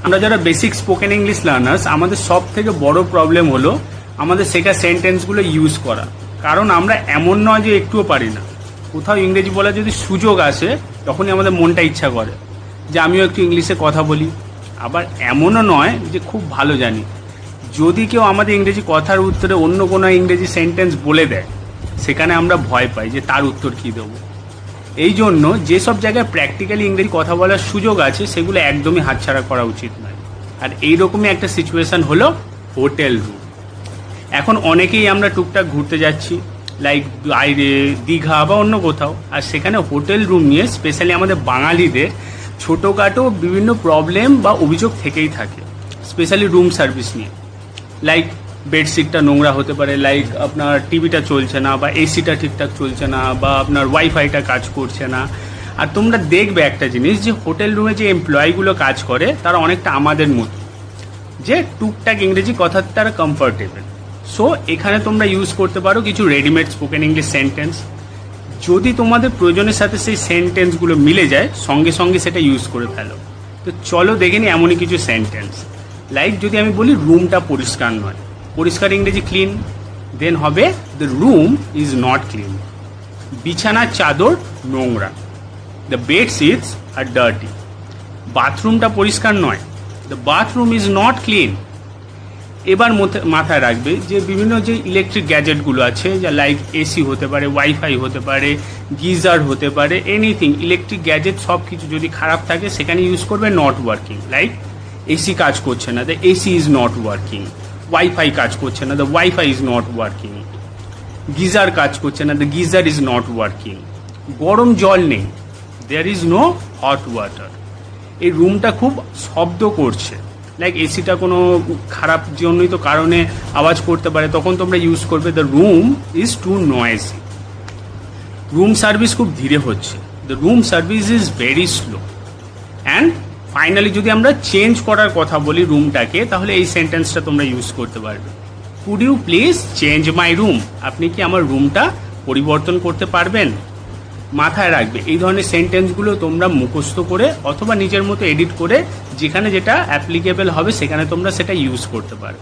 আমরা যারা basic spoken English learners, আমাদের সব থেকে বড় প্রবলেম হলো আমাদের শেখা সেন্টেন্সগুলো ইউজ করা। কারণ আমরা এমন নয় যে একটুও পারি না। কোথাও ইংরেজি বলার যদি সুযোগ আসে তখনই আমাদের মনটা ইচ্ছা করে যে আমিও একটু ইংলিশে কথা বলি। আবার এমনও নয় যে খুব ভালো জানি। যদি কেউ আমাদের ইংরেজি কথার উত্তরে অন্য কোনো ইংরেজি সেন্টেন্স বলে দেয়, সেখানে আমরা ভয় পাই যে তার উত্তর কী দেবো। এই জন্য যেসব জায়গায় প্র্যাকটিক্যালি ইংরেজি কথা বলার সুযোগ আছে সেগুলো একদমই হাতছাড়া করা উচিত নয়। আর এইরকমই একটা সিচুয়েশান হলো হোটেল রুম। এখন অনেকেই আমরা টুকটাক ঘুরতে যাচ্ছি, লাইক বাইরে, দীঘা বা অন্য কোথাও, আর সেখানে হোটেল রুম নিয়ে স্পেশালি আমাদের বাঙালিদের ছোটোখাটো বিভিন্ন প্রবলেম বা অভিযোগ থেকেই থাকে, স্পেশালি রুম সার্ভিস নিয়ে। লাইক বেডশিটটা নোংরা হতে পারে, লাইক আপনার টিভিটা চলছে না, বা এসিটা ঠিকঠাক চলছে না, বা আপনার ওয়াইফাইটা কাজ করছে না। আর তোমরা দেখবে একটা জিনিস, যে হোটেল রুমে যে এমপ্লয়িগুলো কাজ করে তারা অনেকটা আমাদের মতো, যে টুকটাক ইংরেজি কথার তারা কমফর্টেবল। সো এখানে তোমরা ইউজ করতে পারো কিছু রেডিমেড স্পোকেন ইংলিশ সেন্টেন্স। যদি তোমাদের প্রয়োজনের সাথে সেই সেন্টেন্সগুলো মিলে যায়, সঙ্গে সঙ্গে সেটা ইউজ করে ফেলো। তো চলো দেখে নিই এমনই কিছু সেন্টেন্স। লাইক যদি আমি বলি রুমটা পরিষ্কার নয়, পরিষ্কার ইংরেজি ক্লিন, দেন হবে the room is not clean. বিছানার চাদর নোংরা, দ্য বেডশিটস আর ডার্টি। বাথরুমটা পরিষ্কার নয়, the bathroom is not clean. এবার মাথায় রাখবে যে বিভিন্ন যে ইলেকট্রিক গ্যাজেটগুলো আছে, যা লাইক এসি হতে পারে, ওয়াইফাই হতে পারে, গিজার হতে পারে, এনিথিং ইলেকট্রিক গ্যাজেট, সব কিছু যদি খারাপ থাকে সেখানে ইউজ করবে নট ওয়ার্কিং। লাইক এসি কাজ করছে না, the AC is not working. Wifi কাজ করছে না, the wifi is not working. Geyser কাজ করছে না, the geyser is not working. গরম জল নেই, there is no hot water. এই রুমটা খুব শব্দ করছে, লাইক এসিটা কোনো খারাপ জন্যই তো কারণে আওয়াজ করতে পারে, তখন তোমরা ইউজ করবে the room is too noisy. Room service খুব ধীরে হচ্ছে, the room service is very slow. And finally যদি আমরা চেঞ্জ করার কথা বলি রুমটাকে, তাহলে এই সেন্টেন্সটা তোমরা ইউজ করতে পারবে, could you please change my room. আপনি কি আমার রুমটা পরিবর্তন করতে পারবেন? মাথায় রাখবে এই ধরনের সেন্টেন্সগুলো তোমরা মুখস্থ করে অথবা নিজের মতো এডিট করে যেখানে যেটা অ্যাপ্লিকেবল হবে সেখানে তোমরা সেটা ইউজ করতে পারো।